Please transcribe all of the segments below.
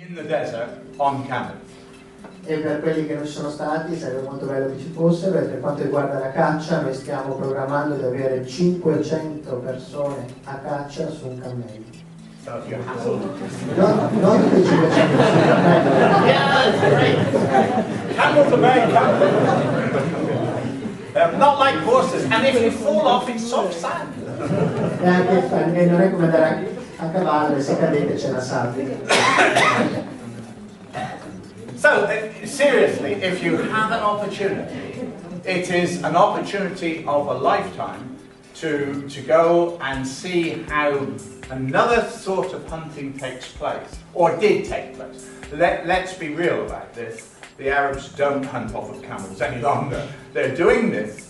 in the desert on camels. E per quelli che non ci sono stati sarebbe molto bello che ci fossero, e per quanto riguarda la caccia noi stiamo programmando di avere 500 persone a caccia su un cammello. So if you have Non tutti i 500 su un cammello. yeah, that's great. Camels are very comfortable. They're not like horses, and if you fall off, it's soft sand. E non è come andare a cavallo, e se cadete c'è la sabbia. So, seriously, if you have an opportunity, it is an opportunity of a lifetime to go and see how another sort of hunting takes place, or did take place. Let's be real about this. The Arabs don't hunt off of camels any longer. They're doing this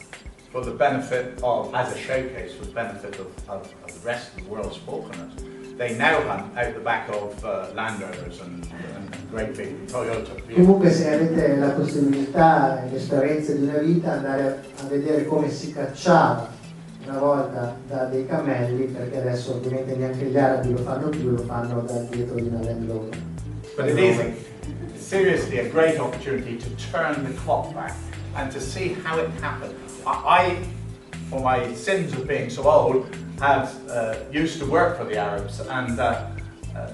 for the benefit of, as a showcase, for the benefit of the rest of the world's falconers. They now hunt out the back of Land Rovers and great big Toyota vehicles. Comunque, se avete la possibilità e l'esperienza di una vita, andare a vedere come si cacciava una volta da dei cammelli, perché adesso ovviamente neanche gli arabi lo fanno più, lo fanno dal dietro di una Land Rover. But it is seriously a great opportunity to turn the clock back and to see how it happened. I, for my sins of being so old, have used to work for the Arabs and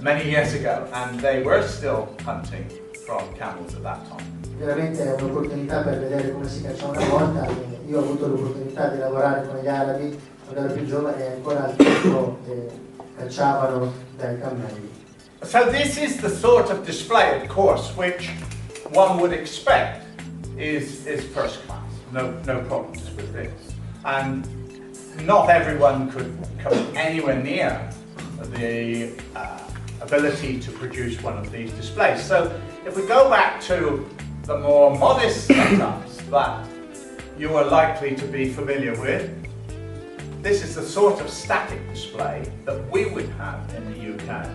many years ago, and they were still hunting from camels at that time. Veramente è un'opportunità per vedere come si caccia una volta. Io ho avuto l'opportunità di lavorare con gli arabi quando ero più giovane, e ancora al tempo cacciavano dai cammelli. So this is the sort of display, of course, which one would expect is first class. No problems with this. And not everyone could come anywhere near the ability to produce one of these displays. So if we go back to the more modest setups that you are likely to be familiar with, this is the sort of static display that we would have in the UK.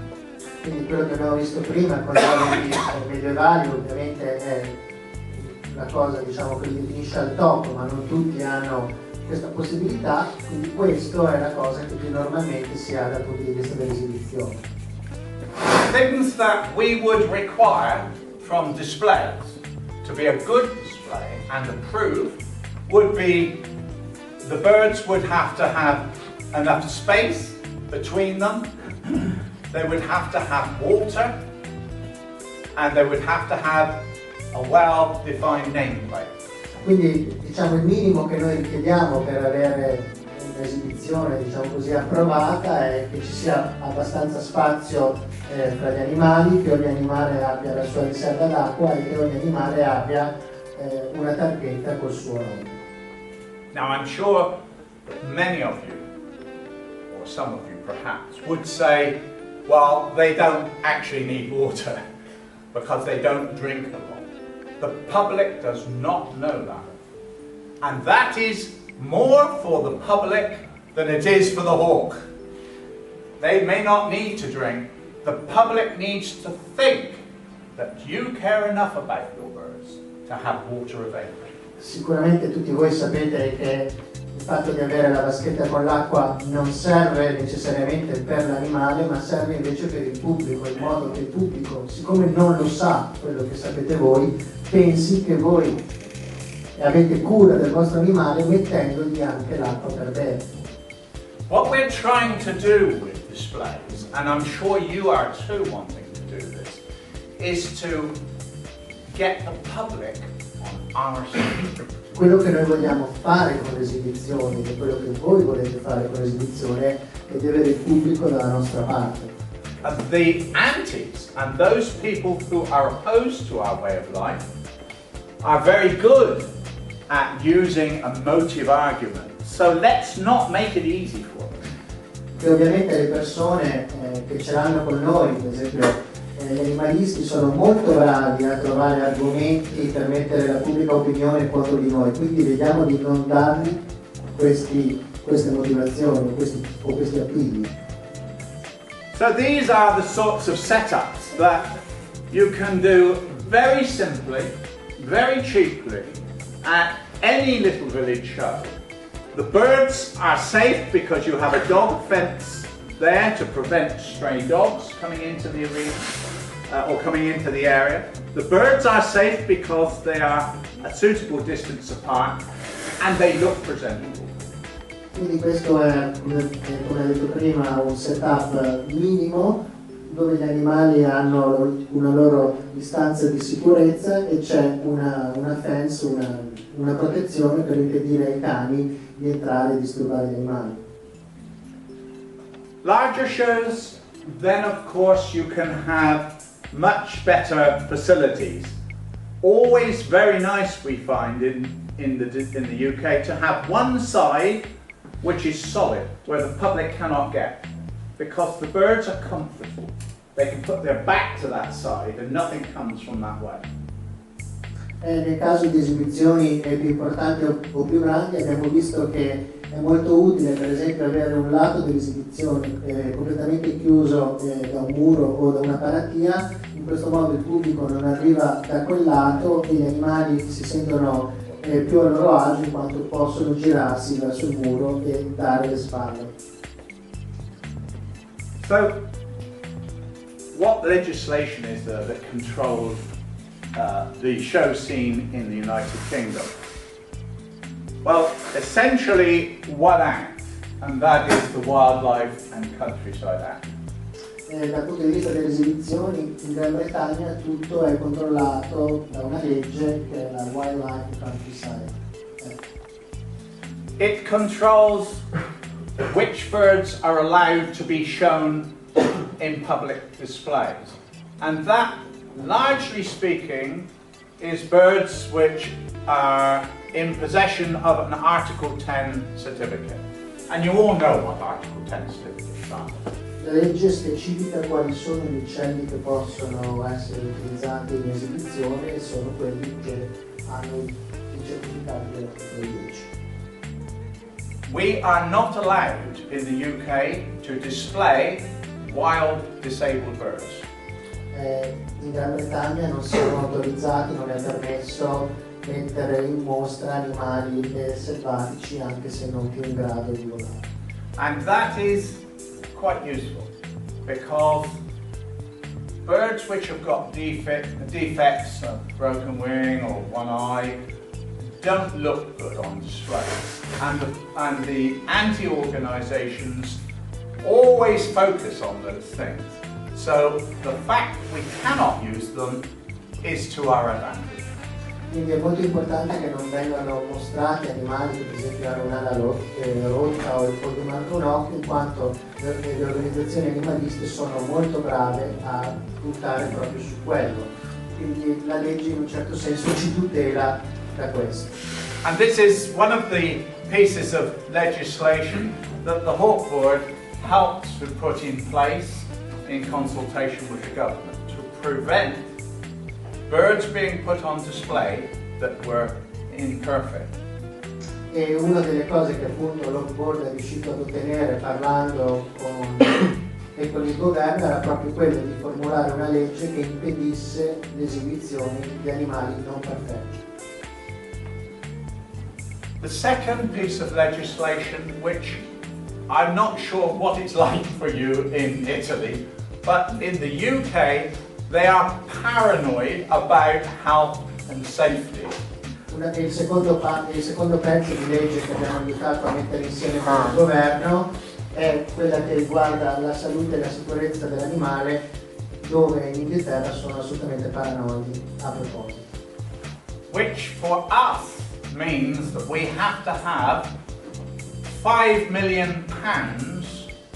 Quindi quello che abbiamo visto prima con gli medievali ovviamente è la cosa, diciamo, che li definisce al top, ma non tutti hanno questa possibilità, quindi questo è la cosa che più normalmente si ha dal punto di vista dell'esibizione. Things that we would require from displays to be a good display and approved would be the birds would have to have enough space between them, they would have to have water, and they would have to have a well-defined nameplate. Quindi, diciamo, il minimo che noi richiediamo per avere un'esibizione, diciamo così, approvata è che ci sia abbastanza spazio tra gli animali, che ogni animale abbia la sua riserva d'acqua e che ogni animale abbia una targhetta col suo nome. Now I'm sure that many of you, or some of you perhaps, would say, well, they don't actually need water because they don't drink a lot. The public does not know that. And that is more for the public than it is for the hawk. They may not need to drink. The public needs to think that you care enough about your birds to have water available. Sicuramente tutti voi sapete che il fatto di avere la vaschetta con l'acqua non serve necessariamente per l'animale, ma serve invece per il pubblico, in modo che il pubblico, siccome non lo sa quello che sapete voi, pensi che voi avete cura del vostro animale mettendogli anche l'acqua per bere. What we're trying to do with displays, and I'm sure you are too wanting to do this, is to get the public on our side. Quello che noi vogliamo fare con le esibizioni, e quello che voi volete fare con l'esibizione, è di avere il pubblico dalla nostra parte. And the antis and those people who are opposed to our way of life are very good at using emotive argument. So let's not make it easy for them. Che ovviamente le persone che ce l'hanno con noi, per esempio gli animalisti, sono molto bravi a trovare argomenti per mettere la pubblica opinione contro di noi, quindi vediamo di non dargli queste motivazioni o questi appigli. So these are the sorts of setups that you can do very simply, very cheaply at any little village show. The birds are safe because you have a dog fence there to prevent stray dogs coming into the arena. or coming into the area. The birds are safe because they are a suitable distance apart and they look presentable. Quindi questo è, come detto prima, un setup minimo dove gli animali hanno una loro distanza di sicurezza e c'è una fence, una protezione per impedire ai cani di entrare e disturbare gli animali. Larger shows, then of course you can have much better facilities. Always very nice, we find in the UK, to have one side which is solid, where the public cannot get, because the birds are comfortable. They can put their back to that side and nothing comes from that way. Nel caso di esibizioni più importanti o più grandi abbiamo visto che è molto utile per esempio avere un lato dell'esibizione completamente chiuso da un muro o da una paratia, in questo modo il pubblico non arriva da quel lato e gli animali si sentono più a loro agio in quanto possono girarsi verso il muro e dare le spalle. So, what legislation is there that controls the show scene in the United Kingdom? Well, essentially one act, and that is the Wildlife and Countryside Act. Dal punto di vista delle esibizioni, in Gran Bretagna tutto è controllato da una legge che è la Wildlife and Countryside Act. It controls which birds are allowed to be shown in public displays. And that, largely speaking, is birds which are in possession of an Article 10 certificate. And you all know what Article 10 certificates are. La legge specifica quali sono gli uccelli che possono essere utilizzati in esibizione e sono quelli che hanno il certificato dell'articolo 10. We are not allowed in the UK to display wild disabled birds. In Gran Bretagna non siamo autorizzati, non è permesso mettere in mostra animali selvatici anche se non più in grado di volare. And that is quite useful because birds which have got defects, a broken wing or one eye, don't look good on display. And the anti-organisations always focus on those things. So the fact we cannot use them is to our advantage. Quindi è molto importante che non vengano mostrati animali che per esempio hanno un'ala rotta o gli manca un occhio, in quanto le organizzazioni animaliste sono molto brave a puntare proprio su quello. Quindi la legge in un certo senso ci tutela da questo. And this is one of the pieces of legislation that the Hawk Board helped to put in place in consultation with the government to prevent birds being put on display that were imperfect. E una delle cose che appunto l'Hawk Board è riuscito ad ottenere parlando con il governo era proprio quello di formulare una legge che impedisse l'esibizione di animali non perfetti. The second piece of legislation, which I'm not sure what it's like for you in Italy, but in the UK they are paranoid about health and safety. Il secondo pezzo di legge che abbiamo aiutato a mettere insieme con il governo è quella che riguarda la salute e la sicurezza dell'animale, dove in Inghilterra sono assolutamente paranoidi a proposito. Which for us means that we have to have £5 million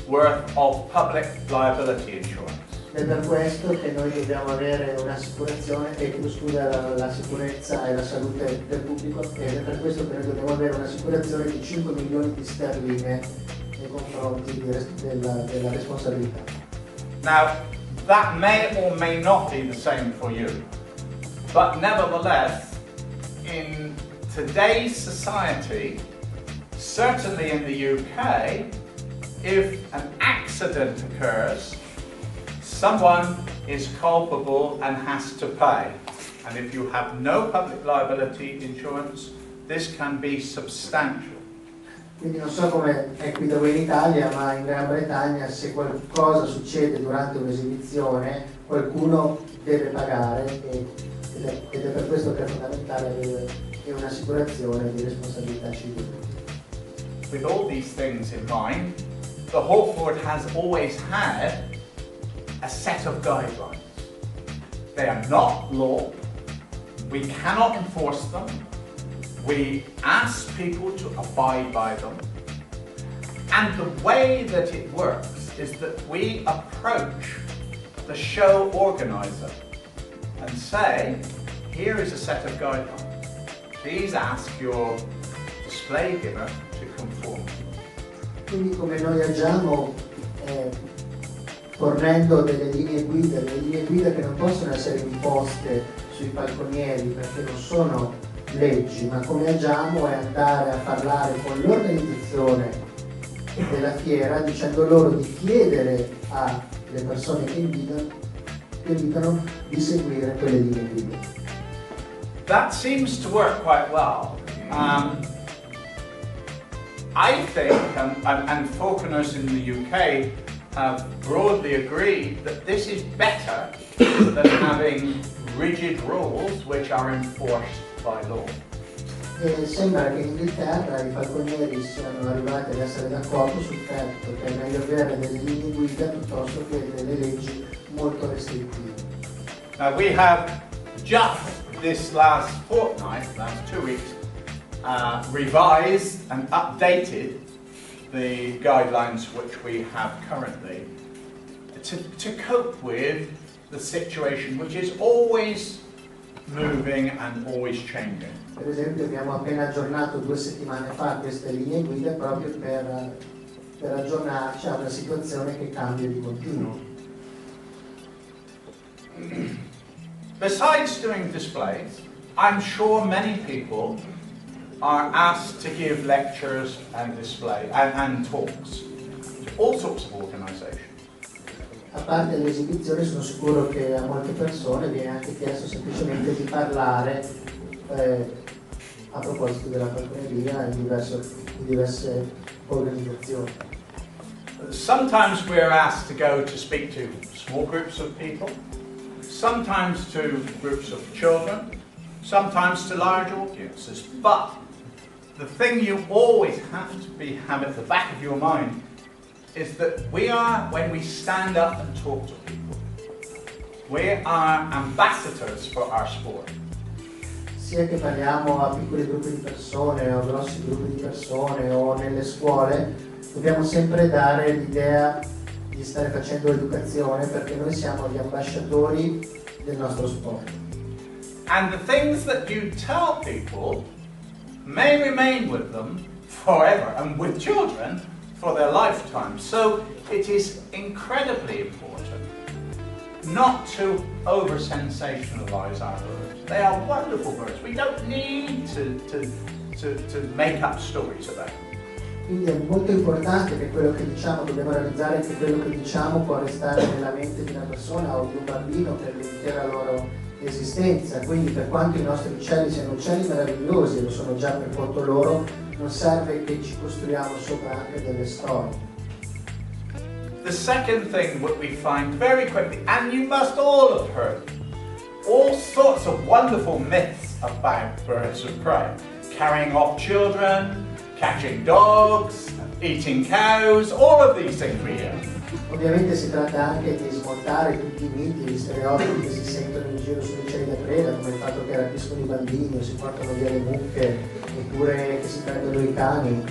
worth of public liability insurance. È per questo che noi dobbiamo avere un'assicurazione che escluda la sicurezza e la salute del pubblico, ed è per questo che noi dobbiamo avere un'assicurazione di 5 milioni di sterline nei confronti della responsabilità. Now, that may or may not be the same for you, but nevertheless, in today's society, certainly in the UK, if an accident occurs, someone is culpable and has to pay. And if you have no public liability insurance, this can be substantial. Quindi non so come è qui da voi in Italia, ma in Gran Bretagna se qualcosa succede durante un'esibizione, qualcuno deve pagare ed è per questo che è fondamentale avere un'assicurazione di responsabilità civile. With all these things in mind, the Hawkford has always had a set of guidelines. They are not law. We cannot enforce them. We ask people to abide by them. And the way that it works is that we approach the show organizer and say, here is a set of guidelines. Please ask your display giver to conform. Quindi come noi agiamo fornendo delle linee guida che non possono essere imposte sui palconieri perché non sono leggi, ma come agiamo è andare a parlare con l'organizzazione della fiera dicendo loro di chiedere alle persone che invitano di seguire quelle linee guida. That seems to work quite well. I think, and falconers in the UK have broadly agreed that this is better than having rigid rules which are enforced by law. E sembra che in Inghilterra i falconieri siano arrivati ad essere d'accordo sul fatto che è meglio avere delle linee guida piuttosto che delle leggi molto restrittive. Now we have just this last fortnight, last 2 weeks, revised and updated the guidelines which we have currently to cope with the situation which is always moving and always changing. Per esempio abbiamo appena aggiornato 2 settimane fa queste linee guida proprio per aggiornarci a una situazione che cambia di continuo. Besides doing displays, I'm sure many people are asked to give lectures and and talks to all sorts of organizations. A parte le esibizioni sono sicuro che a molte persone viene anche chiesto semplicemente di parlare a proposito della falconeria in diverse organizzazioni. Sometimes we're asked to go to speak to small groups of people, sometimes to groups of children, sometimes to large audiences, but the thing you always have to have at the back of your mind is that when we stand up and talk to people, we are ambassadors for our sport. Sia che parliamo a piccoli gruppi di persone o grossi gruppi di persone o nelle scuole, dobbiamo sempre dare l'idea di stare facendo educazione perché noi siamo gli ambasciatori del nostro sport. And the things that you tell people may remain with them forever, and with children for their lifetime. So it is incredibly important not to over-sensationalize our birds. They are wonderful birds. We don't need to make up stories about them. Quindi è molto importante che quello che diciamo, dobbiamo realizzare che quello che diciamo può restare nella mente di una persona o di un bambino per l'intera loro esistenza. Quindi per quanto i nostri uccelli siano uccelli meravigliosi e lo sono già per conto loro, non serve che ci costruiamo sopra anche delle storie. The second thing that we find very quickly, and you must all have heard, all sorts of wonderful myths about birds of prey. Carrying off children, catching dogs, eating cows, all of these things we hear. Ovviamente si tratta anche di smontare tutti i miti, gli stereotipi che si sentono in giro sugli uccelli da preda, come il fatto che rapiscono i bambini o si portano via le mucche, oppure che si prendono i cani.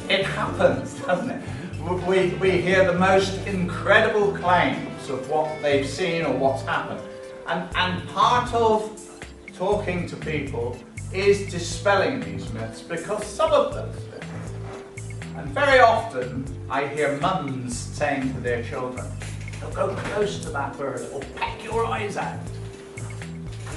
It happens, doesn't it? We hear the most incredible claims of what they've seen or what's happened. And part of talking to people is dispelling these myths, because some of them, and very often I hear mums saying to their children, "Don't go close to that bird or peck your eyes out."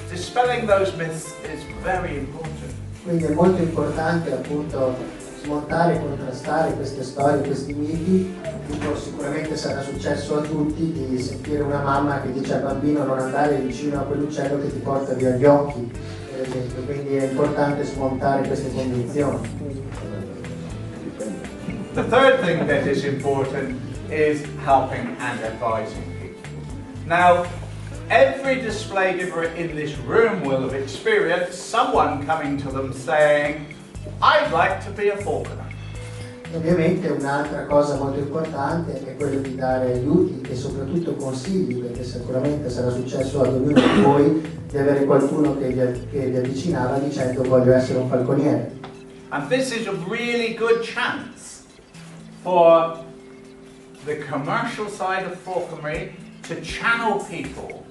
Dispelling those myths is very important. Quindi è molto importante appunto smontare e contrastare queste storie, questi miti. Tipo, sicuramente sarà successo a tutti di sentire una mamma che dice al bambino non andare vicino a quell'uccello che ti porta via gli occhi, per esempio. Quindi è importante smontare queste convinzioni. The third thing that is important is helping and advising people. Now, every display giver in this room will have experienced someone coming to them saying, I'd like to be a falconer. Ovviamente un'altra cosa molto importante è quello di dare aiuti e soprattutto consigli, perché sicuramente sarà successo ad ognuno di voi di avere qualcuno che vi avvicinava dicendo voglio essere un falconiere. And this is a really good chance for the commercial side of falconry to channel people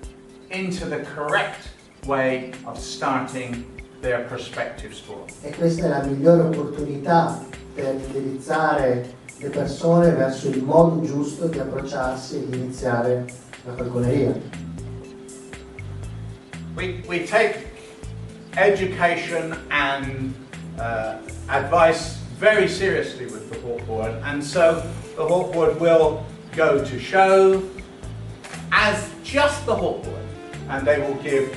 into the correct way of starting their prospective sport. E questa è la migliore opportunità per indirizzare le persone verso il modo giusto di approcciarsi e di iniziare la falconeria. We take education and advice very seriously with the Hawk Board, and so the Hawk Board will go to show as just the Hawk Board, and they will give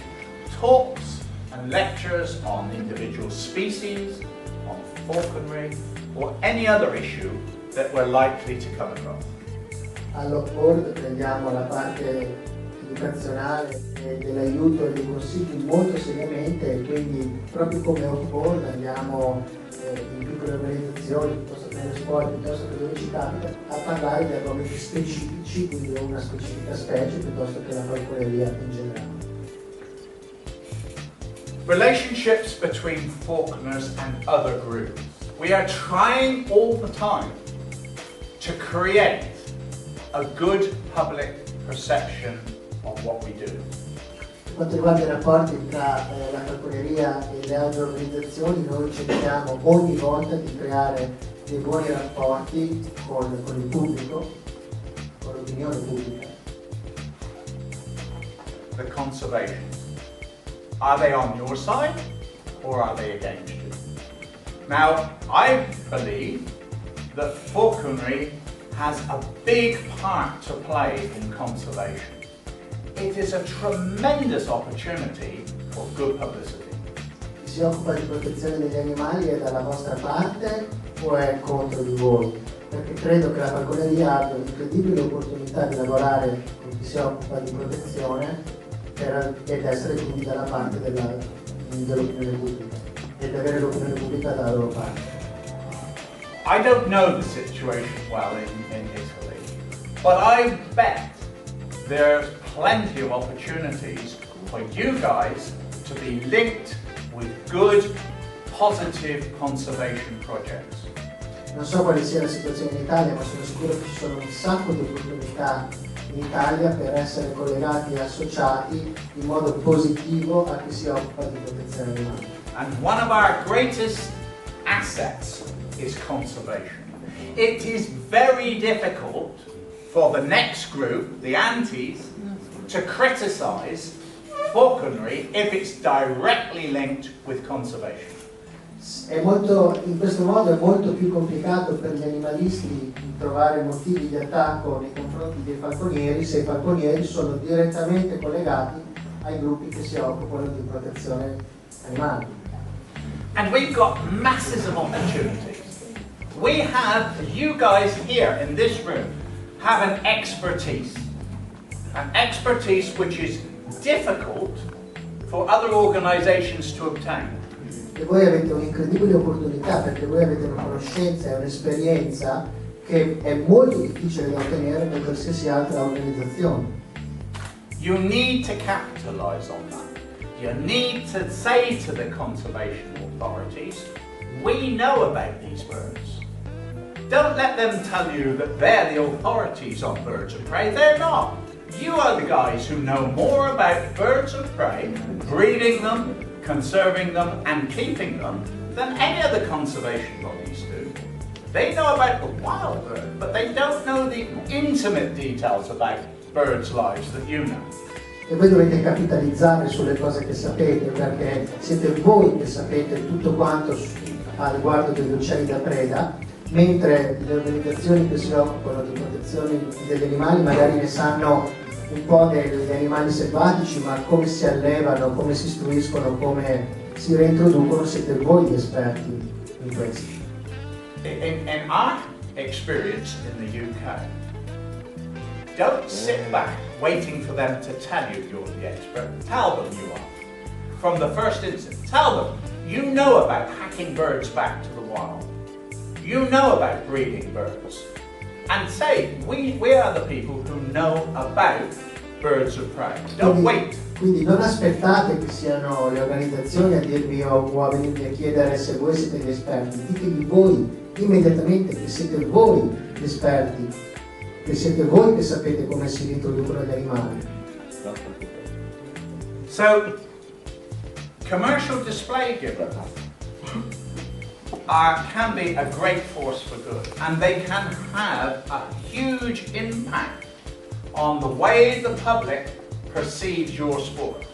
talks and lectures on individual species, on falconry, or any other issue that we're likely to come across. All'Hawk Board prendiamo la parte educazionale e dell'aiuto e dei consigli molto seriamente, e quindi proprio come Hawk Board andiamo in piccole organizzazioni, piuttosto che nelle scuole, piuttosto che dove ci capita, a parlare di argomenti specifici, quindi una specifica specie, piuttosto che la falconeria in generale. Relationships between falconers and other groups. We are trying all the time to create a good public perception of what we do. Per quanto riguarda i rapporti tra la falconeria e le altre organizzazioni, noi cerchiamo ogni volta di creare dei buoni rapporti con il pubblico, con l'opinione pubblica. The conservation. Are they on your side or are they against you? Now, I believe that falconry has a big part to play in conservation. It is a tremendous opportunity for good publicity. Chi si occupa di protezione degli animali è dalla vostra parte o è contro di voi? Perché credo che la falconeria abbia un'incredibile opportunità di lavorare con chi si occupa di protezione ed essere quindi dalla parte dell'opinione pubblica ed avere l'opinione pubblica dalla loro parte. I don't know the situation well in Italy, but I bet there's plenty of opportunities for you guys to be linked with good, positive conservation projects. Non so quale sia la situazione in Italia, ma sono sicuro che ci sono un sacco di opportunità in Italia per essere collegati e associati in modo positivo a chi si occupa di protezione animale. And one of our greatest assets is conservation. It is very difficult for the next group, the antis, to criticize falconry if it's directly linked with conservation. In questo modo è molto più complicato per gli animalisti trovare motivi di attacco nei confronti dei falconieri se i falconieri sono direttamente collegati ai gruppi che si occupano di protezione animale. And we've got masses of opportunities. We have, you guys here in this room, have an expertise which is difficult for other organizations to obtain. E voi avete un'incredibile opportunità perché voi avete una conoscenza e un'esperienza che è molto difficile da ottenere per qualsiasi altra organizzazione. You need to capitalize on that. You need to say to the conservation authorities, we know about these birds. Don't let them tell you that they're the authorities on birds of prey. They're not. You are the guys who know more about birds of prey, breeding them, conserving them and keeping them than any other conservation bodies do. They know about the wild bird, but they don't know the intimate details about birds' lives that you know. E voi dovete capitalizzare sulle cose che sapete, perché siete voi che sapete tutto quanto a riguardo degli uccelli da preda, mentre le organizzazioni che si occupano di protezione degli animali magari ne sanno un po' degli animali selvatici, ma come si allevano, come si istruiscono, come si reintroducono, siete voi gli esperti in questo. experience in the UK. Don't sit back waiting for them to tell you you're the expert. Tell them you are. From the first instant, tell them you know about hacking birds back to the wild. You know about breeding birds. And say, we are the people who know about birds of prey. Don't wait. Quindi non aspettate che siano le organizzazioni a dirvi o a venirvi a chiedere se voi siete gli esperti. Ditevi voi immediatamente che siete voi gli esperti, che siete voi che sapete come si riproducono gli animali. So, commercial display givers can be a great force for good, and they can have a huge impact on the way the public perceives your sport.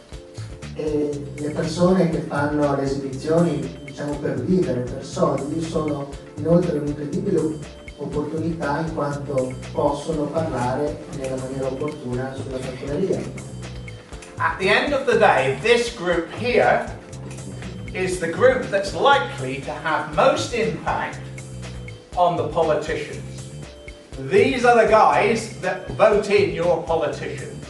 E le persone che fanno le esibizioni, diciamo per vivere, per soldi, sono inoltre un'incredibile opportunità in quanto possono parlare nella maniera opportuna sulla falconeria. At the end of the day, this group here is the group that's likely to have most impact on the politicians. These are the guys that vote in your politicians.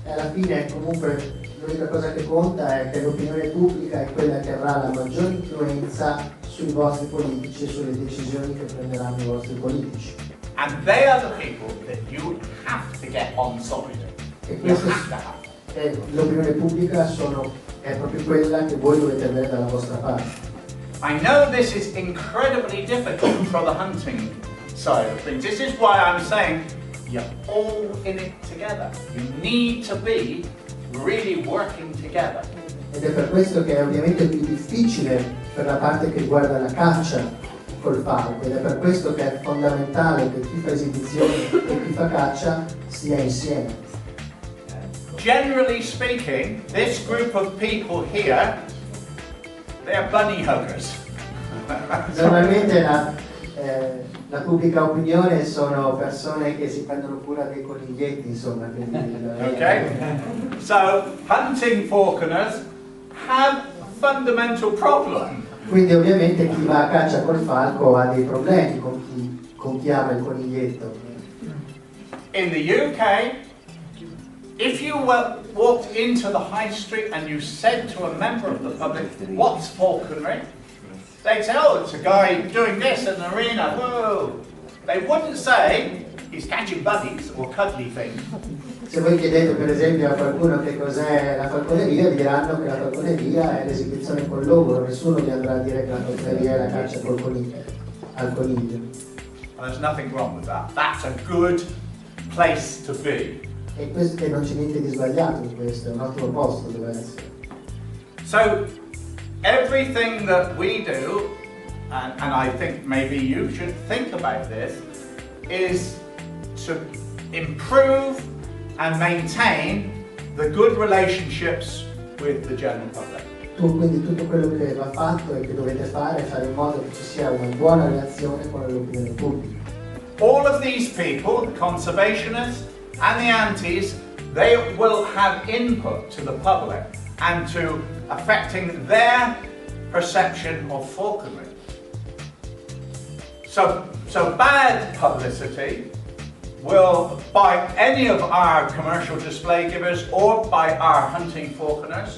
E alla fine comunque l'unica cosa che conta è che l'opinione pubblica è quella che avrà la maggiore influenza sui vostri politici e sulle decisioni che prenderanno i vostri politici. And they are the people that you have to get on side. E You questa have to have. è l'opinione pubblica è proprio quella che voi dovete avere dalla vostra parte. I know this is incredibly difficult for the hunting side of things. This is why I'm saying you're all in it together. You need to be really working together. Ed è per questo che è ovviamente più difficile per la parte che riguarda la caccia col falco, ed è per questo che è fondamentale che chi fa esibizioni e chi fa caccia sia insieme. Generally speaking, this group of people here, they're bunny huggers. Normalmente la pubblica opinione sono persone che si prendono cura dei coniglietti, insomma. Okay? So, hunting falconers have a fundamental problem. Quindi ovviamente chi va a caccia col falco ha dei problemi con chi ama il coniglietto. In the UK, if you walked into the high street and you said to a member of the public, what's falconry? They'd say, oh, it's a guy doing this in an arena, whoa. They wouldn't say, he's catching bunnies or cuddly things. Se voi chiedete per esempio a qualcuno che cos'è la falconeria, diranno che la falconeria è l'esibizione con l'ogro, nessuno gli andrà a dire che la falconeria è la caccia al coniglio. And there's nothing wrong with that. That's a good place to be. E non c'è niente di sbagliato in questo, è un ottimo posto dove essere. So, everything that we do, and I think maybe you should think about this, is to improve and maintain the good relationships with the general public. Quindi tutto quello che va fatto e che dovete fare è fare in modo che ci sia una buona relazione con l'opinione pubblica. All of these people, the conservationists and the antis, they will have input to the public and to affecting their perception of falconry. So bad publicity will, by any of our commercial display givers or by our hunting falconers,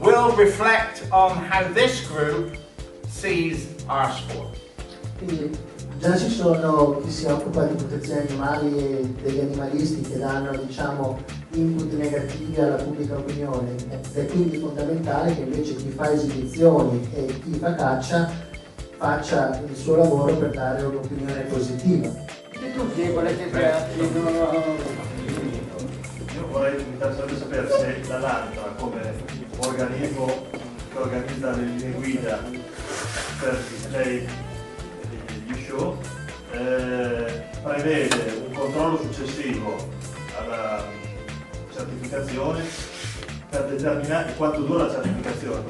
will reflect on how this group sees our sport. Quindi già ci sono chi si occupa di protezione animali e degli animalisti che danno, diciamo, input negativi alla pubblica opinione, ed è quindi fondamentale che invece chi fa esibizioni e chi fa caccia faccia il suo lavoro per dare un'opinione positiva. Io vorrei mi piacerebbe sapere se la LANTRA, come organismo che organizza le linee guida per display degli show, prevede un controllo successivo alla certificazione per determinare quanto dura la certificazione,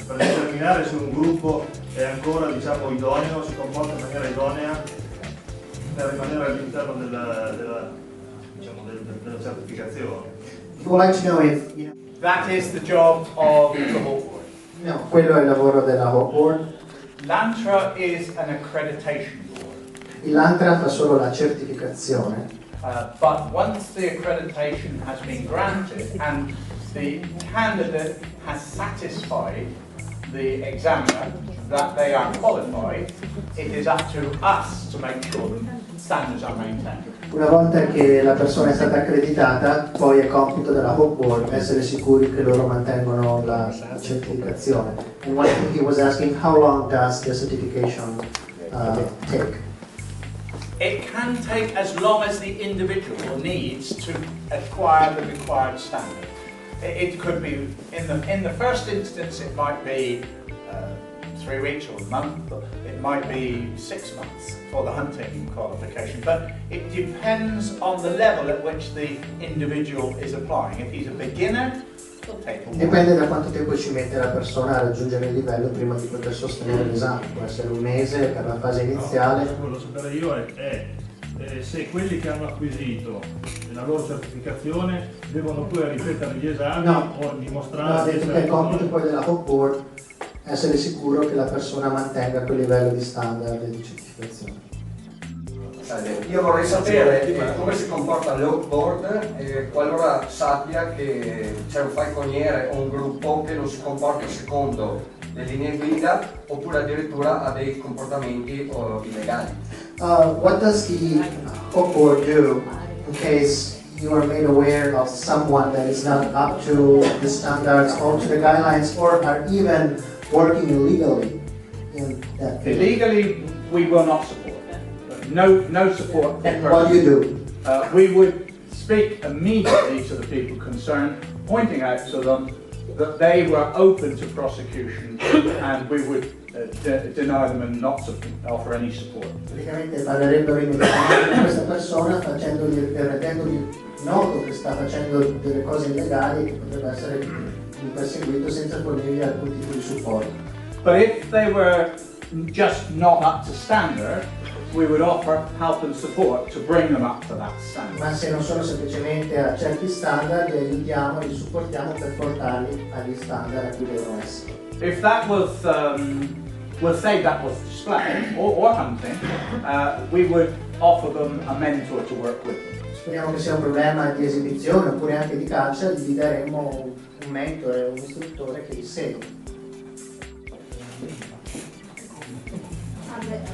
per determinare se un gruppo è ancora, diciamo, idoneo, si comporta in maniera idonea per rimanere all'interno della certificazione. You would like to know if, That is the job of the Hawk Board. no, quello è il lavoro della Hawk Board. LANTRA is an accreditation board. L'ANTRA fa solo la certificazione, but once the accreditation has been granted and the candidate has satisfied the examiner that they are qualified, it is up to us to make sure that standards are maintained. una volta che la persona è stata accreditata, poi è compito della Hope Board essere sicuri che loro mantengono la certificazione. And one thing he was asking, how long does the certification take? It can take as long as the individual needs to acquire the required standard. It could be, in the first instance, it might be 3 weeks or a month, it might be 6 months for the hunting qualification, but it depends on the level at which the individual is applying. If he's a beginner, it'll take a while. Dipende da quanto tempo ci mette la persona a raggiungere il livello prima di poter sostenere l'esame, può essere un mese per la fase iniziale. No, quello che voglio sapere io è se quelli che hanno acquisito la loro certificazione devono poi ripetere gli esami o dimostrare. No, ha detto che è compito poi della Hope Board essere sicuro che la persona mantenga quel livello di standard di certificazione. Io vorrei sapere come si comporta l'Hope Board qualora sappia che c'è un falconiere o un gruppo che non si comporta secondo le linee guida oppure addirittura ha dei comportamenti illegali. What does the Hope Board do in case you are made aware of someone that is not up to the standards or to the guidelines or are even working illegally in that field? Illegally, we will not support. No support. And what do you do? We would speak immediately to the people concerned, pointing out to them that they were open to prosecution, and we would deny them and not offer any support. Praticamente parlerebbero immediatamente di questa persona rendendogli noto che sta facendo delle cose illegali e che potrebbe essere perseguito senza fornirgli alcun tipo di supporto. But if they were just not up to standard, we would offer help and support to bring them up to that standard. Ma se non sono semplicemente a certi standard, li aiutiamo, li supportiamo per portarli agli standard a cui devono essere. If that was, we'll say that was display or hunting, we would offer them a mentor to work with them. Speriamo che sia un problema di esibizione oppure anche di caccia, gli daremo un mentore, un istruttore che li segue.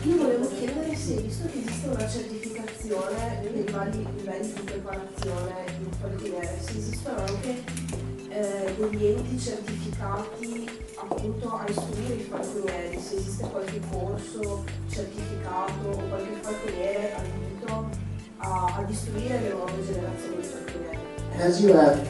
Io volevo chiedere se, visto che esiste una certificazione dei vari livelli di preparazione di un falconiere, se esistono anche degli enti certificati appunto a istruire i falconieri, se esiste qualche corso certificato o qualche falconiere adibito ad istruire le nuove generazioni di falconieri. As you have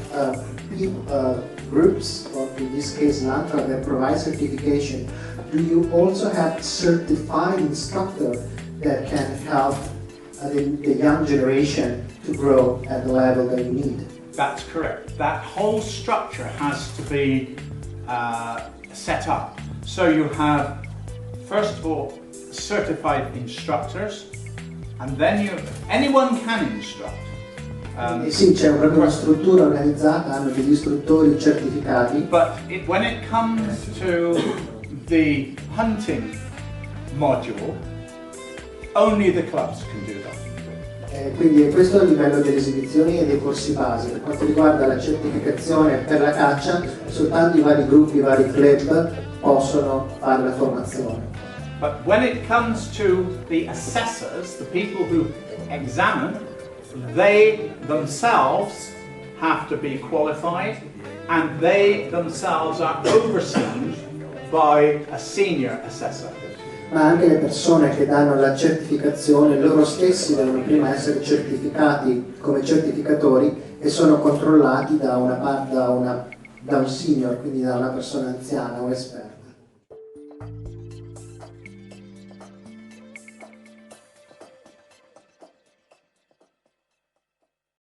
groups, or in this case LANTRA, that provide certification, do you also have certified instructor that can help the young generation to grow at the level that you need? That's correct. That whole structure has to be set up. So you have, first of all, certified instructors, and then anyone can instruct. Sì, c'è proprio una struttura organizzata, hanno degli istruttori certificati. But when it comes to the hunting module, only the clubs can do that. Quindi questo è il livello delle esibizioni e dei corsi base. Per quanto riguarda la certificazione per la caccia, soltanto i vari gruppi, i vari club possono fare la formazione. But when it comes to the assessors, the people who examine, they themselves have to be qualified, and they themselves are overseen by a senior assessor. Ma anche le persone che danno la certificazione, loro stessi devono prima essere certificati come certificatori e sono controllati da un senior, quindi da una persona anziana o esperta.